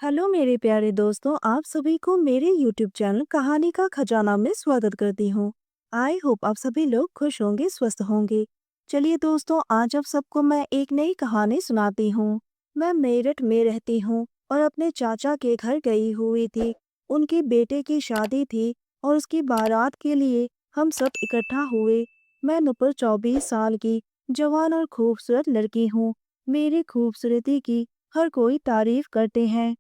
Hello मेरे प्यारे दोस्तों, आप सभी को मेरे यूट्यूब चैनल कहानी का खजाना में स्वागत करती हूँ। आई होप आप सभी लोग खुश होंगे, स्वस्थ होंगे। चलिए दोस्तों, आज आप सबको मैं एक नई कहानी सुनाती हूँ। मैं मेरठ में रहती हूँ और अपने चाचा के घर गई हुई थी। उनके बेटे की शादी थी और उसकी बारात के लिए हम सब इकट्ठा हुए। मैं नुपुर 24 साल की जवान और खूबसूरत लड़की हूँ। मेरी खूबसूरती की हर कोई तारीफ करते हैं।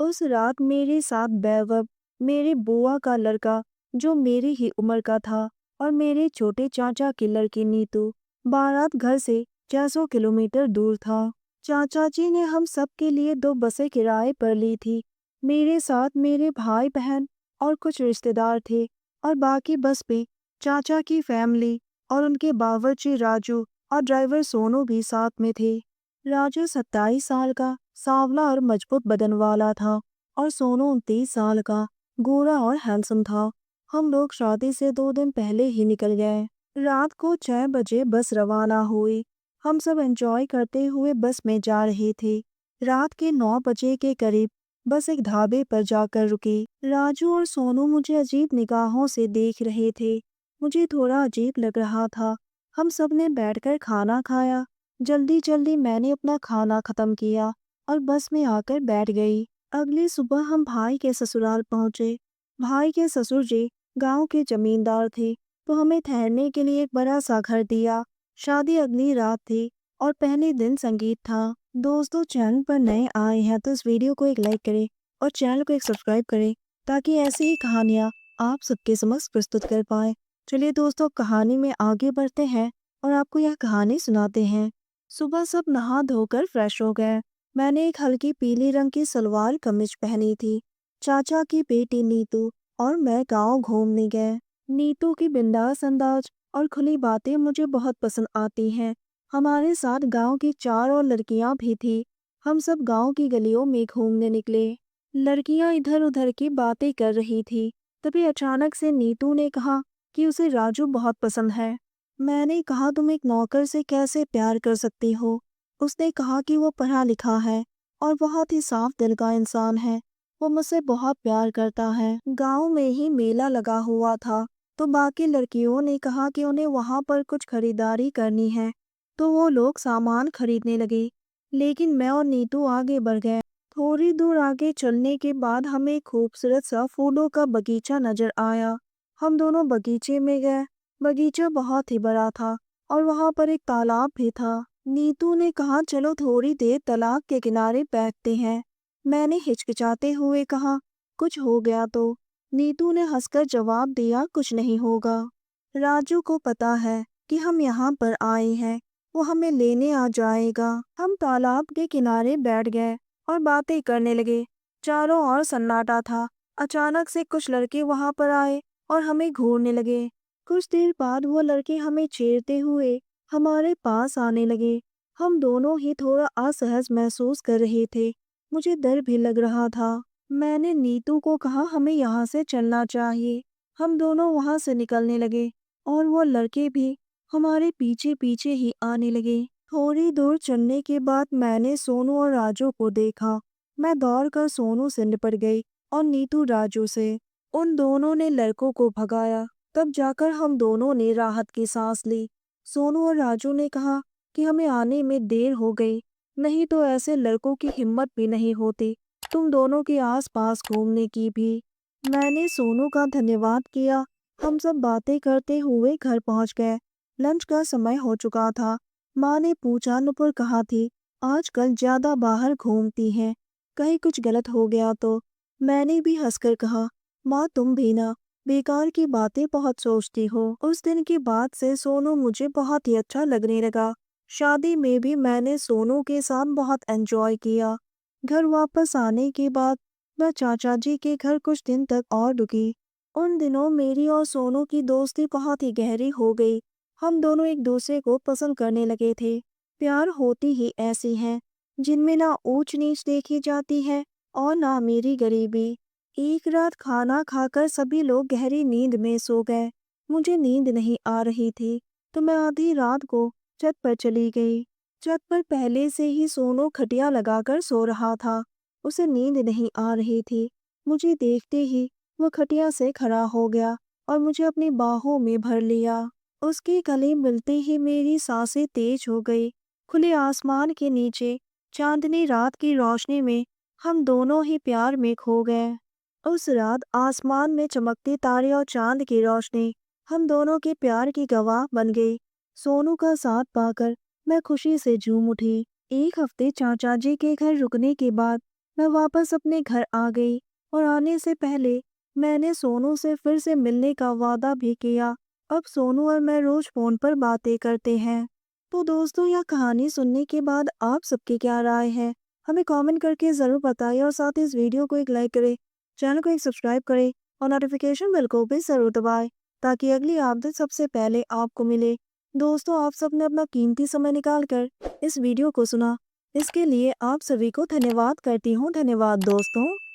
उस रात मेरे साथ बैवब, मेरे बुआ का लड़का जो मेरी ही उम्र का था, और मेरे छोटे चाचा की लड़की नीतू। बारात घर से 600 किलोमीटर दूर था। चाचा जी ने हम सब के लिए 2 बसें किराए पर ली थी। मेरे साथ मेरे भाई बहन और कुछ रिश्तेदार थे, और बाकी बस पे चाचा की फैमिली और उनके बावर्ची राजू और ड्राइवर सोनू भी साथ में थे। राजू 27 साल का सांवला और मजबूत बदन वाला था, और सोनू 29 साल का गोरा और हैंडसम था। हम लोग शादी से 2 दिन पहले ही निकल गए। रात को 6 बजे बस रवाना हुई। हम सब एंजॉय करते हुए बस में जा रहे थे। रात के 9 बजे के करीब बस एक ढाबे पर जाकर रुकी। राजू और सोनू मुझे अजीब निगाहों से देख रहे थे। मुझे थोड़ा अजीब लग रहा था। हम सब ने बैठकर खाना खाया। जल्दी जल्दी मैंने अपना खाना खत्म किया और बस में आकर बैठ गई। अगली सुबह हम भाई के ससुराल पहुंचे। भाई के ससुर जी गांव के जमींदार थे, तो हमें ठहरने के लिए एक बड़ा सा घर दिया। शादी अगली रात थी और पहले दिन संगीत था। दोस्तों, चैनल पर नए आए हैं तो इस वीडियो को एक लाइक करें और चैनल को एक सब्सक्राइब करें, ताकि ऐसी ही कहानियाँ आप सबके समक्ष प्रस्तुत कर पाए। चलिए दोस्तों, कहानी में आगे बढ़ते हैं और आपको यह कहानी सुनाते हैं। सुबह सब नहा धोकर फ्रेश हो गए। मैंने एक हल्की पीली रंग की सलवार कमीज पहनी थी। चाचा की बेटी नीतू और मैं गांव घूमने गए। नीतू की बिंदास अंदाज और खुली बातें मुझे बहुत पसंद आती हैं। हमारे साथ गांव की 4 और लड़कियां भी थी। हम सब गांव की गलियों में घूमने निकले। लड़कियां इधर उधर की बातें कर रही थी। तभी अचानक से नीतू ने कहा कि उसे राजू बहुत पसंद है। मैंने कहा, तुम एक नौकर से कैसे प्यार कर सकती हो? उसने कहा कि वो पढ़ा लिखा है और बहुत ही साफ दिल का इंसान है। वो मुझसे बहुत प्यार करता है। गांव में ही मेला लगा हुआ था, तो बाकी लड़कियों ने कहा कि उन्हें वहां पर कुछ खरीदारी करनी है, तो वो लोग सामान खरीदने लगे। लेकिन मैं और नीतू आगे बढ़ गए। थोड़ी दूर आगे चलने के बाद हमें एक खूबसूरत सा फूलों का बगीचा नजर आया। हम दोनों बगीचे में गए। बगीचा बहुत ही बड़ा था और वहां पर एक तालाब भी था। नीतू ने कहा, चलो थोड़ी देर तालाब के किनारे बैठते हैं। मैंने हिचकिचाते हुए कहा, कुछ हो गया तो? नीतू ने हंसकर जवाब दिया, कुछ नहीं होगा। राजू को पता है कि हम यहाँ पर आए हैं, वो हमें लेने आ जाएगा। हम तालाब के किनारे बैठ गए और बातें करने लगे। चारों ओर सन्नाटा था। अचानक से कुछ लड़के वहां पर आए और हमें घूरने लगे। कुछ देर बाद वो लड़के हमें छेड़ते हुए हमारे पास आने लगे। हम दोनों ही थोड़ा असहज महसूस कर रहे थे। मुझे डर भी लग रहा था। मैंने नीतू को कहा, हमें यहाँ से चलना चाहिए। हम दोनों वहां से निकलने लगे और वो लड़के भी हमारे पीछे पीछे ही आने लगे। थोड़ी दूर चलने के बाद मैंने सोनू और राजू को देखा। मैं दौड़कर सोनू से निपट गई और नीतू राजू से। उन दोनों ने लड़कों को भगाया। तब जाकर हम दोनों ने राहत की सांस ली। सोनू और राजू ने कहा कि हमें आने में देर हो गई, नहीं तो ऐसे लड़कों की हिम्मत भी नहीं होती तुम दोनों के आसपास घूमने की भी। मैंने सोनू का धन्यवाद किया। हम सब बातें करते हुए घर पहुंच गए। लंच का समय हो चुका था। माँ ने पूछा, नुपुर कहाँ थी? आजकल ज्यादा बाहर घूमती हैं, कहीं कुछ गलत हो गया तो? मैंने भी हंसकर कहा, माँ तुम भी ना बेकार की बातें बहुत सोचती हो। उस दिन के बाद से सोनू मुझे बहुत ही अच्छा लगने लगा। शादी में भी मैंने सोनू के साथ बहुत एंजॉय किया। घर वापस आने के बाद मैं चाचा जी के घर कुछ दिन तक और रुकी। उन दिनों मेरी और सोनू की दोस्ती बहुत ही गहरी हो गई। हम दोनों एक दूसरे को पसंद करने लगे थे। प्यार होती ही ऐसी है जिनमें ना ऊंच नीच देखी जाती है और ना मेरी गरीबी। एक रात खाना खाकर सभी लोग गहरी नींद में सो गए। मुझे नींद नहीं आ रही थी, तो मैं आधी रात को छत पर चली गई। छत पर पहले से ही सोनू खटिया लगाकर सो रहा था। उसे नींद नहीं आ रही थी। मुझे देखते ही वो खटिया से खड़ा हो गया और मुझे अपनी बाहों में भर लिया। उसके गले मिलते ही मेरी सांसें तेज हो गई। खुले आसमान के नीचे चांदनी रात की रोशनी में हम दोनों ही प्यार में खो गए। उस रात आसमान में चमकते तारे और चांद की रोशनी हम दोनों के प्यार की गवाह बन गई। सोनू का साथ पाकर मैं खुशी से झूम उठी। एक हफ्ते चाचा जी के घर रुकने के बाद मैं वापस अपने घर आ गई और आने से पहले मैंने सोनू से फिर से मिलने का वादा भी किया। अब सोनू और मैं रोज फोन पर बातें करते हैं। तो दोस्तों, यह कहानी सुनने के बाद आप सबकी क्या राय है, हमें कमेंट करके ज़रूर बताइए और साथ ही इस वीडियो को एक लाइक करें, चैनल को एक सब्सक्राइब करें और नोटिफिकेशन बेल को भी ज़रूर दबाएं ताकि अगली अपडेट सबसे पहले आपको मिले। दोस्तों, आप सबने अपना कीमती समय निकाल कर इस वीडियो को सुना, इसके लिए आप सभी को धन्यवाद करती हूँ। धन्यवाद दोस्तों।